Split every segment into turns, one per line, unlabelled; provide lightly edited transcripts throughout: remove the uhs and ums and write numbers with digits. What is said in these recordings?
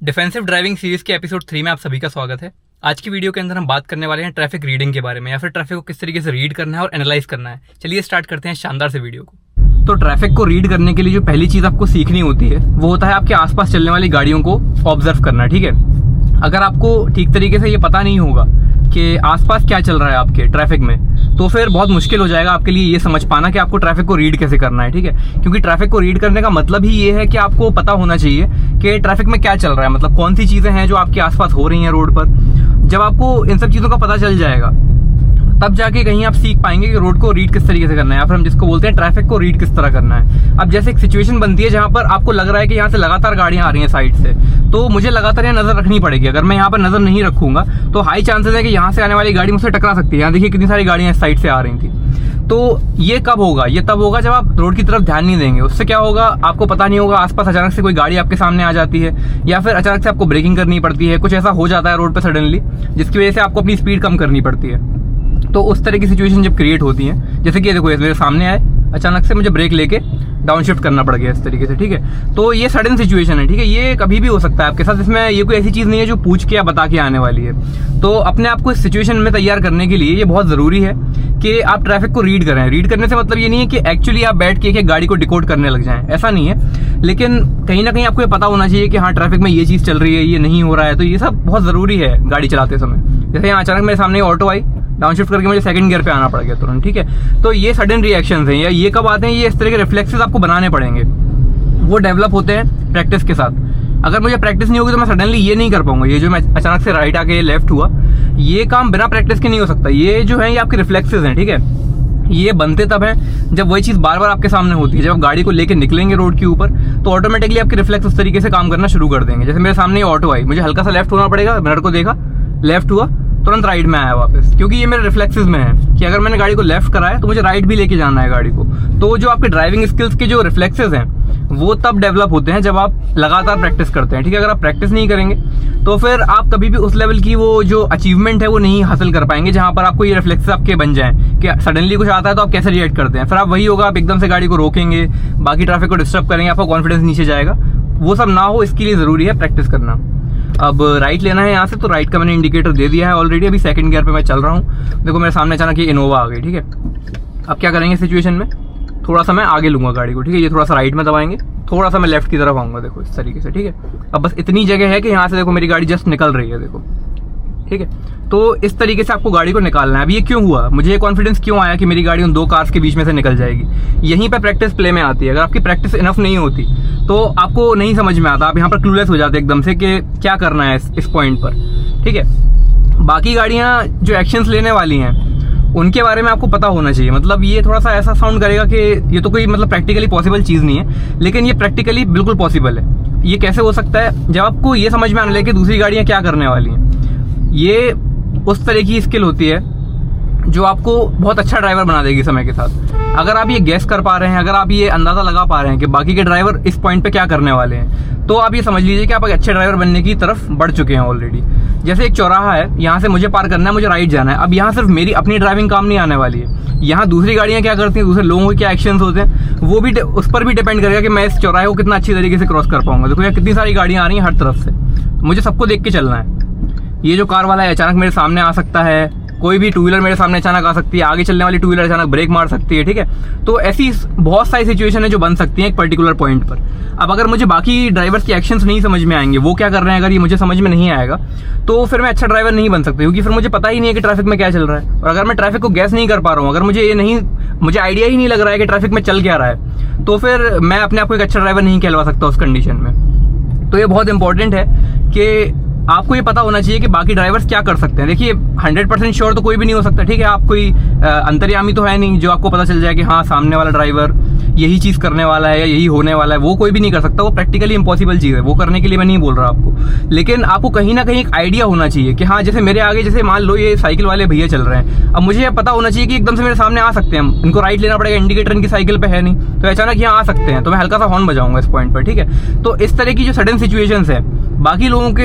Defensive driving series के episode 3 में आप सभी का स्वागत है। आज की वीडियो के अंदर हम बात करने वाले हैं ट्रैफिक रीडिंग के बारे में, या फिर ट्रैफिक को किस तरीके से रीड करना है और एनालाइज करना है। चलिए स्टार्ट करते हैं शानदार से वीडियो को। तो ट्रैफिक को रीड करने के लिए जो पहली चीज आपको सीखनी होती है वो होता है आपके आसपास चलने वाली गाड़ियों को ऑब्जर्व करना। ठीक है, अगर आपको ठीक तरीके से ये पता नहीं होगा कि आसपास क्या चल रहा है आपके ट्रैफिक में, तो फिर बहुत मुश्किल हो जाएगा आपके लिए ये समझ पाना कि आपको ट्रैफिक को रीड कैसे करना है। ठीक है, क्योंकि ट्रैफिक को रीड करने का मतलब ही ये है कि आपको पता होना चाहिए कि ट्रैफिक में क्या चल रहा है, मतलब कौन सी चीजें हैं जो आपके आसपास हो रही हैं रोड पर। जब आपको इन सब चीजों का पता चल जाएगा तब जाके कहीं आप सीख पाएंगे कि रोड को रीड किस तरीके से करना है, या फिर हम जिसको बोलते हैं ट्रैफिक को रीड किस तरह करना है। अब जैसे एक सिचुएशन बनती है जहां पर आपको लग रहा है कि यहाँ से लगातार गाड़ियां आ रही हैं साइड से, तो मुझे लगातार यहाँ नजर रखनी पड़ेगी। अगर मैं यहाँ पर नजर नहीं रखूंगा तो हाई चांसेस है कि यहाँ से आने वाली गाड़ी मुझसे टकरा सकती है। यहाँ देखिए कितनी सारी गाड़ियां इस साइड से आ रही थी। तो ये कब होगा? ये तब होगा जब आप रोड की तरफ ध्यान नहीं देंगे। उससे क्या होगा, आपको पता नहीं होगा, आसपास अचानक से कोई गाड़ी आपके सामने आ जाती है, या फिर अचानक से आपको ब्रेकिंग करनी पड़ती है, कुछ ऐसा हो जाता है रोड पर सडनली जिसकी वजह से आपको अपनी स्पीड कम करनी पड़ती है। तो उस तरह की सिचुएशन जब क्रिएट होती है, जैसे कि देखो मेरे सामने आए, अचानक से मुझे ब्रेक लेके डाउन शिफ्ट करना पड़ गया इस तरीके से। ठीक है, तो ये सडन सिचुएशन है। ठीक है, ये कभी भी हो सकता है आपके साथ। इसमें ये कोई ऐसी चीज नहीं है जो पूछ के या बता के आने वाली है। तो अपने आप को इस सिचुएशन में तैयार करने के लिए ये बहुत जरूरी है कि आप ट्रैफिक को रीड करें। रीड करने से मतलब ये नहीं है कि एक्चुअली आप बैठ के एक गाड़ी को डिकोड करने लग जाएं, ऐसा नहीं है। लेकिन कहीं ना कहीं आपको ये पता होना चाहिए कि हाँ ट्रैफिक में ये चीज चल रही है, ये नहीं हो रहा है। तो ये सब बहुत जरूरी है गाड़ी चलाते समय। जैसे यहाँ अचानक मेरे सामने ऑटो आई, डाउन शिफ्ट करके मुझे सेकंड गियर पे आना पड़ गया तुरंत। ठीक है, तो ये सडन रिएक्शंस हैं, या ये कब आते हैं, ये इस तरह के रिफ्लेक्सेस आपको बनाने पड़ेंगे। वो डेवलप होते हैं प्रैक्टिस के साथ। अगर मुझे प्रैक्टिस नहीं होगी तो मैं सडनली ये नहीं कर पाऊंगा। ये जो मैं अचानक से राइट आके लेफ्ट हुआ, ये काम बिना प्रैक्टिस के नहीं हो सकता। ये जो है ये आपके रिफ्लेक्सेस हैं। ठीक है, ये बनते तब हैं जब वही चीज बार बार आपके सामने होती है। जब आप गाड़ी को लेके निकलेंगे रोड के ऊपर तो ऑटोमेटिकली आपके रिफ्लेक्स उस तरीके से काम करना शुरू कर देंगे। जैसे मेरे सामने ऑटो आई, मुझे हल्का सा लेफ्ट होना पड़ेगा, मिरर को देखा, लेफ्ट हुआ, तुरंत राइट में आया वापस, क्योंकि ये मेरे रिफ्लेक्सेस में है कि अगर मैंने गाड़ी को लेफ्ट कराया तो मुझे राइट भी लेके जाना है गाड़ी को। तो जो आपके ड्राइविंग स्किल्स के जो रिफ्लेक्सेस हैं वो तब डेवलप होते हैं जब आप लगातार प्रैक्टिस करते हैं। ठीक है, अगर आप प्रैक्टिस नहीं करेंगे तो फिर आप कभी भी उस लेवल की वो जो अचीवमेंट है वो नहीं हासिल कर पाएंगे जहां पर आपको ये रिफ्लेक्सेस आपके बन जाएं कि सडनली कुछ आता है तो आप कैसे रिएक्ट करते हैं। फिर आप वही होगा, आप एकदम से गाड़ी को रोकेंगे, बाकी ट्रैफिक को डिस्टर्ब करेंगे, आपका कॉन्फिडेंस नीचे जाएगा। वो सब ना हो इसके लिए जरूरी है प्रैक्टिस करना। अब राइट लेना है यहाँ से, तो राइट का मैंने इंडिकेटर दे दिया है ऑलरेडी। अभी सेकंड गियर पे मैं चल रहा हूँ। देखो मेरे सामने अचानक ये इनोवा आ गई। ठीक है, अब क्या करेंगे सिचुएशन में, थोड़ा सा मैं आगे लूंगा गाड़ी को। ठीक है, ये थोड़ा सा राइट में दबाएंगे, थोड़ा सा मैं लेफ्ट की तरफ आऊंगा, देखो इस तरीके से। ठीक है, अब बस इतनी जगह है कि यहाँ से देखो मेरी गाड़ी जस्ट निकल रही है, देखो। ठीक है, तो इस तरीके से आपको गाड़ी को निकालना है। अब ये क्यों हुआ, मुझे ये कॉन्फिडेंस क्यों आया कि मेरी गाड़ी उन दो कार्स के बीच में से निकल जाएगी? यहीं पे प्रैक्टिस प्ले में आती है। अगर आपकी प्रैक्टिस इनफ नहीं होती तो आपको नहीं समझ में आता, आप यहाँ पर क्लूलेस हो जाते एकदम से कि क्या करना है इस पॉइंट पर। ठीक है, बाकी गाड़ियाँ जो एक्शंस लेने वाली हैं उनके बारे में आपको पता होना चाहिए। मतलब ये थोड़ा सा ऐसा साउंड करेगा कि ये तो कोई मतलब प्रैक्टिकली पॉसिबल चीज़ नहीं है, लेकिन ये प्रैक्टिकली बिल्कुल पॉसिबल है। ये कैसे हो सकता है, जब आपको ये समझ में आने लगे कि दूसरी गाड़ियाँ क्या करने वाली हैं। ये उस तरह की स्किल होती है जो आपको बहुत अच्छा ड्राइवर बना देगी समय के साथ। अगर आप ये गैस कर पा रहे हैं, अगर आप ये अंदाजा लगा पा रहे हैं कि बाकी के ड्राइवर इस पॉइंट पे क्या करने वाले हैं, तो आप ये समझ लीजिए कि आप एक अच्छे ड्राइवर बनने की तरफ बढ़ चुके हैं ऑलरेडी। जैसे एक चौराहा है, यहाँ से मुझे पार करना है, मुझे राइट जाना है। अब यहाँ सिर्फ मेरी अपनी ड्राइविंग काम नहीं आने वाली है, यहाँ दूसरी गाड़ियाँ क्या करती हैं, दूसरे लोगों के क्या एक्शंस होते हैं, वो भी उस पर भी डिपेंड करेगा कि मैं इस चौराहे को कितना अच्छी तरीके से क्रॉस कर पाऊंगा। देखो यहाँ कितनी सारी गाड़ियाँ आ रही हैं हर तरफ से, मुझे सबको देख के चलना है। ये जो कार वाला है अचानक मेरे सामने आ सकता है, कोई भी टू व्हीलर मेरे सामने अचानक आ सकती है, आगे चलने वाली टू व्हीलर अचानक ब्रेक मार सकती है। ठीक है, तो ऐसी बहुत सारी सिचुएशन है जो बन सकती हैं एक पर्टिकुलर पॉइंट पर। अब अगर मुझे बाकी ड्राइवर्स के एक्शंस नहीं समझ में आएंगे, वो क्या कर रहे हैं, अगर ये मुझे समझ में नहीं आएगा तो फिर मैं अच्छा ड्राइवर नहीं बन सकता, क्योंकि फिर मुझे पता ही नहीं है कि ट्रैफिक में क्या चल रहा है। और अगर मैं ट्रैफिक को गैस नहीं कर पा रहा हूँ, अगर मुझे आइडिया ही नहीं लग रहा है कि ट्रैफिक में चल क्या रहा है, तो फिर मैं अपने आप को एक अच्छा ड्राइवर नहीं कहलवा सकता उस कंडीशन में। तो ये बहुत इंपॉर्टेंट है कि आपको ये पता होना चाहिए कि बाकी ड्राइवर्स क्या कर सकते हैं। देखिए 100% श्योर तो कोई भी नहीं हो सकता। ठीक है, आप कोई अंतर्यामी तो है नहीं जो आपको पता चल जाए कि हाँ सामने वाला ड्राइवर यही चीज करने वाला है या यही होने वाला है। वो कोई भी नहीं कर सकता, वो प्रैक्टिकली इम्पॉसिबल चीज है। वो करने के लिए मैं नहीं बोल रहा आपको, लेकिन आपको कहीं ना कहीं एक आइडिया होना चाहिए कि हाँ जैसे मेरे आगे, जैसे मान लो ये साइकिल वाले भैया चल रहे हैं, अब मुझे ये पता होना चाहिए कि एकदम से मेरे सामने आ सकते हैं, इनको राइट लेना पड़ेगा, इंडिकेटर इनकी साइकिल पे है नहीं, तो अचानक यहाँ आ सकते हैं, तो मैं हल्का सा हॉर्न बजाऊंगा इस पॉइंट पर। ठीक है, तो इस तरह की जो सडन सिचुएशंस है, बाकी लोग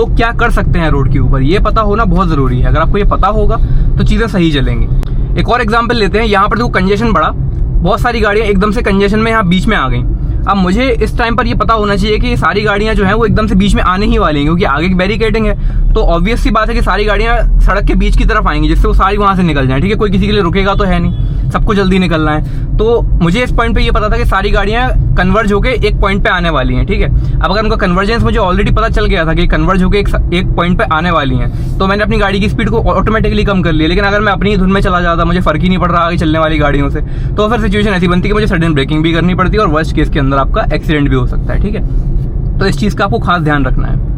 क्या कर सकते हैं रोड के ऊपर, ये पता होना बहुत जरूरी है। अगर आपको ये पता होगा तो चीजें सही चलेंगी। एक और एग्जांपल लेते हैं, यहाँ पर देखो कंजेशन बढ़ा, बहुत सारी गाड़ियां एकदम से कंजेशन में यहाँ बीच में आ गई। अब मुझे इस टाइम पर ये पता होना चाहिए कि सारी गाड़ियां जो हैं वो एकदम से बीच में आने ही वाली हैं, क्योंकि आगे की बैरिकेडिंग है, तो ऑब्वियस सी बात है कि सारी गाड़ियां सड़क के बीच की तरफ आएंगी, जिससे वो सारी वहां से निकल जाएं। ठीक है, कोई किसी के लिए रुकेगा तो है नहीं, सबको जल्दी निकलना है। तो मुझे इस पॉइंट पे ये पता था कि सारी गाड़ियां कन्वर्ज होकर एक पॉइंट पे आने वाली हैं। ठीक है, अब अगर उनका कन्वर्जेंस मुझे ऑलरेडी पता चल गया था कि कन्वर्ज होकर एक पॉइंट पे आने वाली हैं, तो मैंने अपनी गाड़ी की स्पीड को ऑटोमेटिकली कम कर लिया। लेकिन अगर मैं अपनी धुन में चला जाता, मुझे फर्क ही नहीं पड़ रहा आगे चलने वाली गाड़ियों से, तो फिर सिचुएशन ऐसी बनती कि मुझे सडन ब्रेकिंग भी करनी पड़ती है और वर्स्ट केस के अंदर आपका एक्सीडेंट भी हो सकता है। ठीक है, तो इस चीज़ का आपको खास ध्यान रखना है।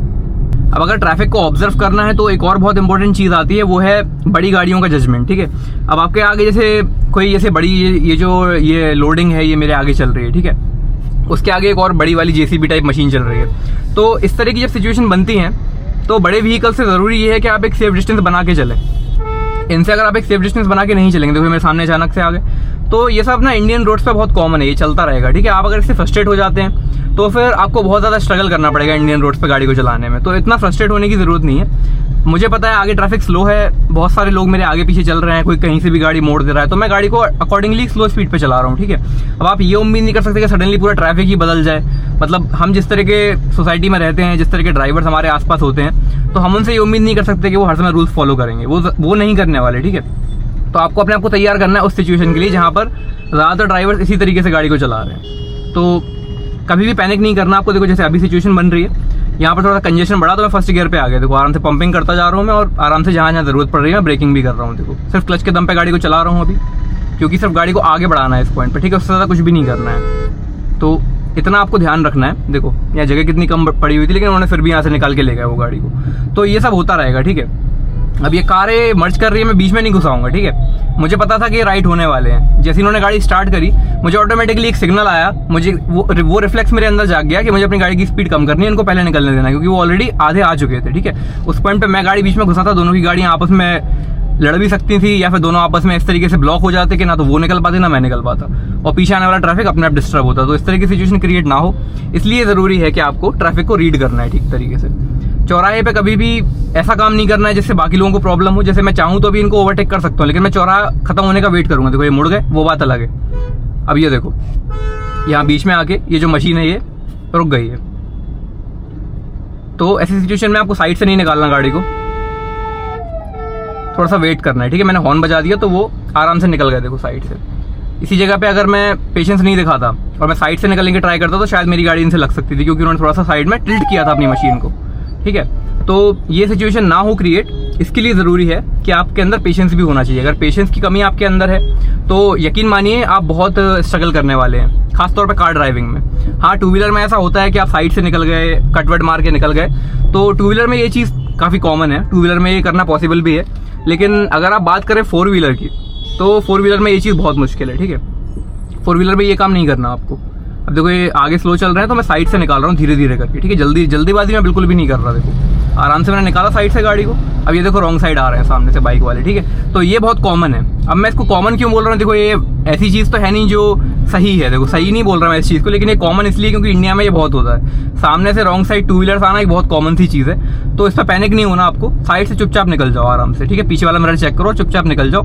अब अगर ट्रैफिक को ऑब्जर्व करना है तो एक और बहुत इंपॉर्टेंट चीज़ आती है, वो है बड़ी गाड़ियों का जजमेंट। ठीक है, अब आपके आगे जैसे कोई जैसे बड़ी ये लोडिंग है, ये मेरे आगे चल रही है। ठीक है, उसके आगे एक और बड़ी वाली जेसीबी टाइप मशीन चल रही है। तो इस तरह की जब सिचुएशन बनती है तो बड़े व्हीकल से ज़रूरी ये है कि आप एक सेफ डिस्टेंस बना के चलें। इनसे अगर आप एक सेफ डिस्टेंस बना के नहीं चलेंगे, देखो मेरे सामने अचानक से आ गए, तो ये सब ना इंडियन रोड्स पे बहुत कॉमन है, ये चलता रहेगा। ठीक है, आप अगर इससे फ्रस्ट्रेट हो जाते हैं तो फिर आपको बहुत ज़्यादा स्ट्रगल करना पड़ेगा इंडियन रोड्स पे गाड़ी को चलाने में। तो इतना फ्रस्ट्रेट होने की ज़रूरत नहीं है। मुझे पता है आगे ट्रैफिक स्लो है, बहुत सारे लोग मेरे आगे पीछे चल रहे हैं, कोई कहीं से भी गाड़ी मोड़ दे रहा है, तो मैं गाड़ी को अकॉर्डिंगली स्लो स्पीड पे चला रहा हूँ। ठीक है, अब आप ये उम्मीद नहीं कर सकते कि सडनली पूरा ट्रैफिक ही बदल जाए। मतलब हम जिस तरह के सोसाइटी में रहते हैं, जिस तरह के ड्राइवर्स हमारे आसपास होते हैं, तो हम उनसे ये उम्मीद नहीं कर सकते कि वो हर समय रूल्स फॉलो करेंगे, वो नहीं करने वाले। ठीक है, तो आपको अपने आप को तैयार करना है उस सिचुएशन के लिए जहाँ पर ज़्यादातर ड्राइवर्स इसी तरीके से गाड़ी को चला रहे हैं। तो कभी भी पैनिक नहीं करना आपको। देखो जैसे अभी सिचुएशन बन रही है, यहाँ पर थोड़ा कंजेशन बढ़ा तो मैं फर्स्ट गियर पे आ गया। देखो आराम से पंपिंग करता जा रहा हूँ मैं, और आराम से जहाँ जहाँ जरूरत पड़ रही है मैं ब्रेकिंग भी कर रहा हूँ। देखो सिर्फ क्लच के दम पे गाड़ी को चला रहा हूँ अभी, क्योंकि सिर्फ गाड़ी को आगे बढ़ाना है इस पॉइंट पे। ठीक है, उससे ज़्यादा कुछ भी नहीं करना है, तो इतना आपको ध्यान रखना है। देखो यहाँ जगह कितनी कम पड़ी हुई थी, लेकिन उन्होंने फिर भी यहाँ से निकाल के ले गया वो गाड़ी को। तो ये सब होता रहेगा। ठीक है, अब ये कारें मर्ज कर रही है, मैं बीच में नहीं घुसाऊंगा। ठीक है, मुझे पता था कि ये राइट होने वाले हैं। जैसे इन्होंने गाड़ी स्टार्ट करी, मुझे ऑटोमेटिकली एक सिग्नल आया, मुझे वो रिफ्लेक्स मेरे अंदर जाग गया कि मुझे अपनी गाड़ी की स्पीड कम करनी है, इनको पहले निकलने देना है, क्योंकि वो ऑलरेडी आधे आ चुके थे। ठीक है, उस पॉइंट पे मैं गाड़ी बीच में घुसा था, दोनों की गाड़ियाँ आपस में लड़ भी सकती थी, या फिर दोनों आपस में इस तरीके से ब्लॉक हो जाते कि ना तो वो निकल पाते ना मैं निकल पाता, और पीछे आने वाला ट्रैफिक अपने आप डिस्टर्ब होता। तो इस तरह की सिचुएशन क्रिएट ना हो, इसलिए ज़रूरी है कि आपको ट्रैफिक को रीड करना है ठीक तरीके से। चौराहे पे कभी भी ऐसा काम नहीं करना है जिससे बाकी लोगों को प्रॉब्लम हो। जैसे मैं चाहूँ तो अभी इनको ओवरटेक कर सकता हूँ, लेकिन मैं चौराहा खत्म होने का वेट करूँगा। देखो ये मुड़ गए, वो बात अलग है। अब ये देखो यहाँ बीच में आके ये जो मशीन है ये रुक गई है, तो ऐसी सिचुएशन में आपको साइड से नहीं निकालना गाड़ी को, थोड़ा सा वेट करना है। ठीक है, मैंने हॉर्न बजा दिया तो वो आराम से निकल गए। देखो साइड से, इसी जगह पे अगर मैं पेशेंस नहीं दिखाता और मैं साइड से निकलने की ट्राई करता तो शायद मेरी गाड़ी इनसे लग सकती थी, क्योंकि उन्होंने थोड़ा सा साइड में टिल्ट किया था अपनी मशीन को। ठीक है, तो ये सिचुएशन ना हो क्रिएट, इसके लिए ज़रूरी है कि आपके अंदर पेशेंस भी होना चाहिए। अगर पेशेंस की कमी आपके अंदर है तो यकीन मानिए आप बहुत स्ट्रगल करने वाले हैं, खासतौर पे कार ड्राइविंग में। हाँ, टू व्हीलर में ऐसा होता है कि आप साइड से निकल गए, कटवट मार के निकल गए, तो टू व्हीलर में ये चीज़ काफ़ी कॉमन है, टू व्हीलर में ये करना पॉसिबल भी है। लेकिन अगर आप बात करें फोर व्हीलर की, तो फोर व्हीलर में ये चीज़ बहुत मुश्किल है। ठीक है, फोर व्हीलर में ये काम नहीं करना आपको। अब देखो ये आगे स्लो चल रहे हैं तो मैं साइड से निकाल रहा हूँ धीरे धीरे करके। ठीक है, जल्दीबाजी मैं बिल्कुल भी नहीं कर रहा। देखो आराम से मैंने निकाला साइड से गाड़ी को। अब ये देखो रॉन्ग साइड आ रहे हैं सामने से बाइक वाले। ठीक है, तो ये बहुत कॉमन है। अब मैं इसको कॉमन क्यों बोल रहा हूँ, देखो ये ऐसी चीज़ तो है नहीं जो सही है। देखो सही नहीं बोल रहा मैं इस चीज़ को, लेकिन ये कॉमन इसलिए क्योंकि इंडिया में ये बहुत होता है। सामने से रॉन्ग साइड टू व्हीलर्स आना एक बहुत कॉमन सी चीज़ है, तो इस पर पैनिक नहीं होना आपको। साइड से चुपचाप निकल जाओ आराम से। ठीक है, पीछे वाला मिरर चेक करो, चुपचाप निकल जाओ,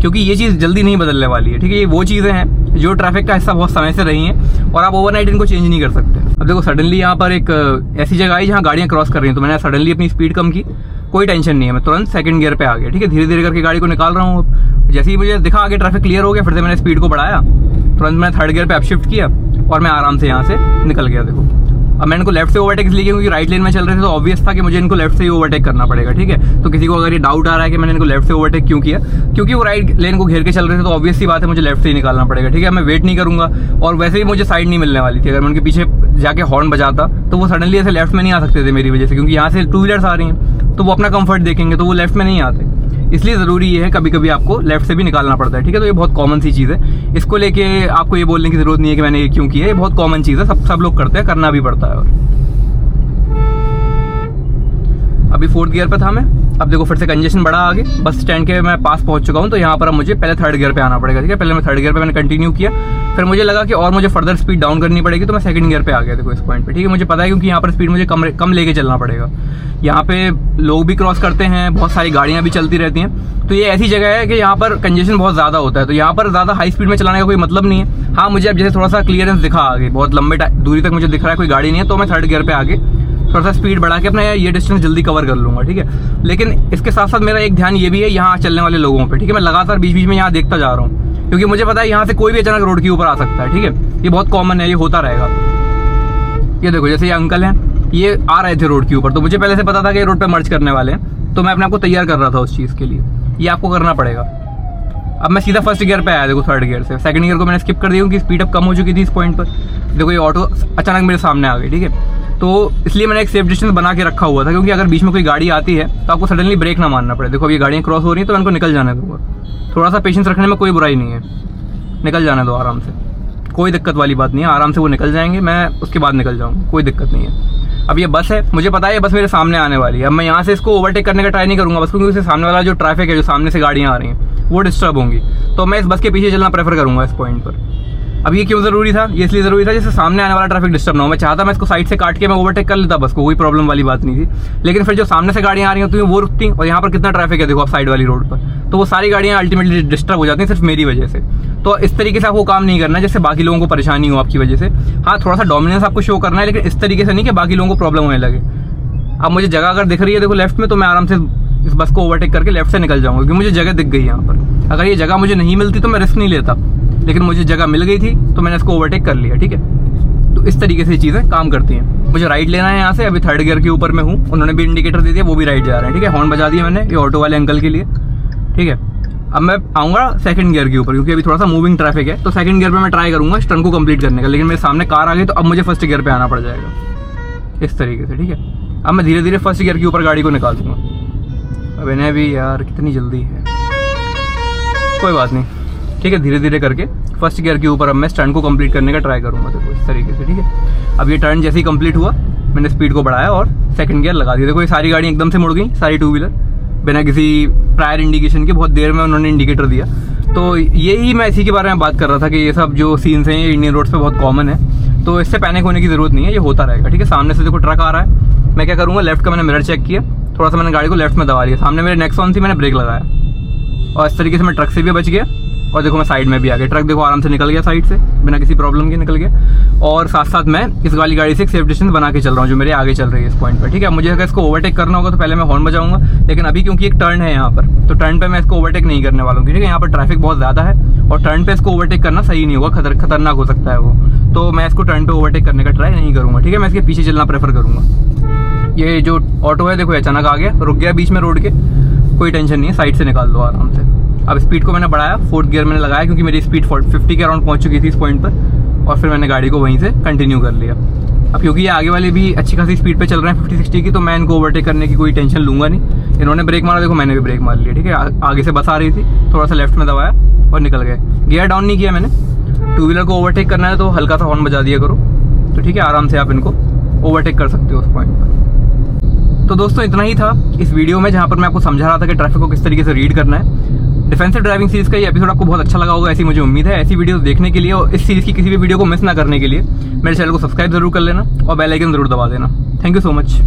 क्योंकि ये चीज़ जल्दी नहीं बदलने वाली है। ठीक है, ये वो चीज़ें हैं जो ट्रैफिक का हिस्सा बहुत समय से रही हैं और आप ओवरनाइट इनको चेंज नहीं कर सकते। अब देखो सडनली यहाँ पर एक ऐसी जगह आई जहाँ गाड़ियाँ क्रॉस कर रही हैं, तो मैंने सडनली अपनी स्पीड कम की, कोई टेंशन नहीं है, मैं तुरंत सेकंड गियर पे आ गया। ठीक है, धीरे धीरे करके गाड़ी को निकाल रहा हूँ। अब जैसे ही मुझे दिखा आगे ट्रैफिक क्लियर हो गया, फिर से मैंने स्पीड को बढ़ाया, तुरंत मैंने थर्ड गियर पे अपशिफ्ट किया और मैं आराम से यहाँ से निकल गया। देखो अब मैंने इनको लेफ्ट से ओवरटेक इसलिए क्योंकि राइट लेन में चल रहे थे, तो ऑब्वियस था कि मुझे इनको लेफ्ट से ही ओवरटेक करना पड़ेगा। ठीक है, तो किसी को अगर ये डाउट आ रहा है कि मैंने इनको लेफ्ट से ओवरटेक क्यों किया, क्योंकि वो राइट लेन को घेर के चल रहे थे, तो ऑब्वियस सी बात है मुझे लेफ्ट से ही निकालना पड़ेगा। ठीक है, मैं वेट नहीं करूंगा, और वैसे भी मुझे साइड नहीं मिलने वाली थी। अगर मैं उनके पीछे जाके हॉर्न बजाता तो वो सडनली ऐसे लेफ्ट में नहीं आ सकते थे मेरी वजह से, क्योंकि यहाँ से टू व्हीलर्स आ रही हैं, तो वो अपना कंफर्ट देखेंगे, तो वो लेफ्ट में नहीं आते। इसलिए ज़रूरी ये है कभी कभी आपको लेफ्ट से भी निकालना पड़ता है। ठीक है, तो ये बहुत कॉमन सी चीज़ है, इसको लेके आपको ये बोलने की ज़रूरत नहीं है कि मैंने ये क्यों किया। ये बहुत कॉमन चीज़ है, सब लोग करते हैं, करना भी पड़ता है। और अभी 4th गियर पे था मैं। अब देखो फिर से कंजेशन बढ़ा आगे, बस स्टैंड के मैं पास पहुंच चुका हूँ। तो यहाँ पर अब मुझे पहले 3rd गियर पे आना पड़ेगा, ठीक है। पहले मैं 3rd गियर पे मैंने कंटिन्यू किया, फिर मुझे लगा कि और मुझे फर्दर स्पीड डाउन करनी पड़ेगी, तो मैं 2nd गियर पे आ गया। देखो इस पॉइंट पे, ठीक है। मुझे पता है क्योंकि यहाँ पर स्पीड मुझे कम लेके चलना पड़ेगा। यहाँ पे लोग भी क्रॉस करते हैं, बहुत सारी गाड़ियाँ भी चलती रहती हैं। तो ये ऐसी जगह है कि यहाँ पर कंजेशन बहुत ज़्यादा होता है, तो यहाँ पर ज़्यादा हाई स्पीड में चलाने का कोई मतलब नहीं है। हाँ, मुझे अब जैसे थोड़ा सा क्लियरेंस दिखा आगे, बहुत लंबे दूरी तक मुझे दिख रहा है कोई गाड़ी नहीं है, तो मैं 3rd गियर पे आगे थोड़ा सा स्पीड बढ़ा के अपना ये डिस्टेंस जल्दी कवर कर लूंगा, ठीक है। लेकिन इसके साथ साथ मेरा एक ध्यान ये भी है यहाँ चलने वाले लोगों पे, ठीक है। मैं लगातार बीच बीच में यहाँ देखता जा रहा हूँ, क्योंकि मुझे पता है यहाँ से कोई भी अचानक रोड के ऊपर आ सकता है, ठीक है। ये बहुत कॉमन है, ये होता रहेगा। ये देखो जैसे ये अंकल हैं, ये आ रहे थे रोड के ऊपर, तो मुझे पहले से पता था कि ये रोड पे मर्ज करने वाले हैं, तो मैं अपने आप को तैयार कर रहा था उस चीज़ के लिए। ये आपको करना पड़ेगा। अब मैं सीधा 1st गियर पे आया, देखो 3rd गियर से 2nd गियर को मैंने स्किप कर दिया क्योंकि स्पीड अब कम हो चुकी थी इस पॉइंट पर। देखो ये ऑटो अचानक मेरे सामने आ गई, ठीक है। तो इसलिए मैंने एक सेफ डिस्टेंस बना के रखा हुआ था, क्योंकि अगर बीच में कोई गाड़ी आती है तो आपको सडनली ब्रेक ना मारना पड़े। देखो अब ये गाड़ियाँ क्रॉस हो रही हैं तो मैं इनको निकल जाने दूंगा। थोड़ा सा पेशेंस रखने में कोई बुराई नहीं है, निकल जाने दो आराम से, कोई दिक्कत वाली बात नहीं है। आराम से वो निकल जाएंगे, मैं उसके बाद निकल जाऊँगा, कोई दिक्कत नहीं है। अब ये बस है, मुझे पता है ये बस मेरे सामने आने वाली है। अब मैं यहाँ से इसको ओवरटेक करने का ट्राई नहीं करूँगा बस, क्योंकि उससे सामने वाला जो ट्रैफिक है, जो सामने से गाड़ियाँ आ रही हैं, वो डिस्टर्ब होंगी। तो मैं इस बस के पीछे चलना प्रेफर करूँगा इस पॉइंट पर। अब ये क्यों ज़रूरी था? ये इसलिए ज़रूरी था जैसे सामने आने वाला ट्रैफिक डिस्टर्ब ना हो। मैं चाहता मैं इसको साइड से काट के मैं ओवरटेक कर लेता बस को, कोई प्रॉब्लम वाली बात नहीं थी। लेकिन फिर जो सामने से गाड़ियाँ आ रही हैं तो वो रुकती, और यहाँ पर कितना ट्रैफिक है देखो आप साइड वाली रोड पर, तो वो सारी गाड़ियाँ अल्टीमेटली डिस्टर्ब हो जाती हैं सिर्फ मेरी वजह से। तो इस तरीके से आपको काम नहीं करना है जिससे बाकी लोगों को परेशानी हो आपकी वजह से। हाँ, थोड़ा सा डोमिनेंस आपको शो करना है, लेकिन इस तरीके से नहीं कि बाकी लोगों को प्रॉब्लम होने लगे। अब मुझे जगह अगर दिख रही है देखो लेफ्ट में, तो मैं आराम से इस बस को ओवरटेक करके लेफ्ट से निकल जाऊंगा, क्योंकि मुझे जगह दिख गई यहाँ पर। अगर ये जगह मुझे नहीं मिलती तो मैं रिस्क नहीं लेता, लेकिन मुझे जगह मिल गई थी तो मैंने इसको ओवरटेक कर लिया, ठीक है। तो इस तरीके से चीज़ें काम करती हैं। मुझे राइट लेना है यहाँ से, अभी 3rd गियर के ऊपर मैं हूँ, उन्होंने भी इंडिकेटर दे दिया, वो भी राइट जा रहे हैं, ठीक है। हॉर्न बजा दिया मैंने ये ऑटो वाले अंकल के लिए, ठीक है। अब मैं आऊँगा 2nd गियर के ऊपर, क्योंकि अभी थोड़ा सा मूविंग ट्रैफिक है, तो 2nd गियर पे मैं ट्राई करूँगा स्टंट को कंप्लीट करने का। लेकिन मेरे सामने कार आ गई तो अब मुझे 1st गियर पे आना पड़ जाएगा इस तरीके से, ठीक है। अब मैं धीरे धीरे 1st गियर के ऊपर गाड़ी को निकाल दूंगा। अब इन्हें भी यार कितनी जल्दी है, कोई बात नहीं, ठीक है। धीरे धीरे करके 1st गियर के ऊपर अब मैं स्टंट को कंप्लीट करने का ट्राई करूँगा, देखो इस तरीके से, ठीक है। अब ये टर्न जैसे ही कंप्लीट हुआ मैंने स्पीड को बढ़ाया और 2nd गियर लगा दिया। देखो ये सारी गाड़ी एकदम से मुड़ गई, सारी 2 व्हीलर, बिना किसी प्रायर इंडिकेशन के बहुत देर में उन्होंने इंडिकेटर दिया। तो यही मैं इसी के बारे में बात कर रहा था कि ये सब जो सीन्स हैं ये इंडियन रोड्स पे बहुत कॉमन है, तो इससे पैनिक होने की ज़रूरत नहीं है, ये होता रहेगा, ठीक है। सामने से देखो ट्रक आ रहा है, मैं क्या करूँगा, लेफ्ट का मैंने मिरर चेक किया, थोड़ा सा मैंने गाड़ी को लेफ्ट में दबा लिया, सामने मेरे नेक्सॉन थी, मैंने ब्रेक लगाया और इस तरीके से मैं ट्रक से भी बच गया। और देखो मैं साइड में भी आ गया, ट्रक देखो आराम से निकल गया साइड से बिना किसी प्रॉब्लम के निकल गया। और साथ साथ मैं इस वाली गाड़ी से एक सेफ डिस्टेंस बना के चल रहा हूँ जो मेरे आगे चल रही है इस पॉइंट पर, ठीक है। मुझे अगर इसको ओवरटेक करना होगा तो पहले मैं हॉर्न बजाऊंगा, लेकिन अभी क्योंकि एक टर्न है यहाँ पर, तो टर्न पे मैं इसको ओवरटेक नहीं करने वाला हूँ, ठीक है। यहाँ पर ट्रैफिक बहुत ज़्यादा है और टर्न पे इसको ओवरटेक करना सही नहीं होगा, खतरनाक हो सकता है वो, तो मैं इसको टर्न पे ओवरटेक करने का ट्राई नहीं करूँगा, ठीक है। मैं इसके पीछे चलना प्रेफर करूँगा। ये जो ऑटो है देखो अचानक आ गया, रुक गया बीच में रोड के, कोई टेंशन नहीं है, साइड से निकाल दो आराम से। अब स्पीड को मैंने बढ़ाया, 4th गियर मैंने लगाया क्योंकि मेरी स्पीड 50 के अराउंड पहुंच चुकी थी इस पॉइंट पर, और फिर मैंने गाड़ी को वहीं से कंटिन्यू कर लिया। अब क्योंकि ये आगे वाले भी अच्छी खासी स्पीड पे चल रहे हैं 50-60 की, तो मैं इनको ओवरटेक करने की कोई टेंशन लूंगा नहीं। इन्होंने ब्रेक मारा, देखो मैंने भी ब्रेक मार लिया, ठीक है। आगे से बस आ रही थी, थोड़ा सा लेफ्ट में दबाया और निकल गए। गियर डाउन नहीं किया मैंने, 2 व्हीलर को ओवरटेक करना है तो हल्का सा हॉर्न बजा दिया करो, तो ठीक है, आराम से आप इनको ओवरटेक कर सकते हो उस पॉइंट पर। तो दोस्तों इतना ही था इस वीडियो में, जहाँ पर मैं आपको समझा रहा था कि ट्रैफिक को किस तरीके से रीड करना है। डिफेंसिव ड्राइविंग सीरीज का ये एपिसोड आपको बहुत अच्छा लगा होगा, ऐसी मुझे उम्मीद है। ऐसी वीडियोस देखने के लिए और इस सीरीज की किसी भी वीडियो को मिस ना करने के लिए मेरे चैनल को सब्सक्राइब जरूर कर लेना और बेल आइकन जरूर दबा देना। Thank you so much.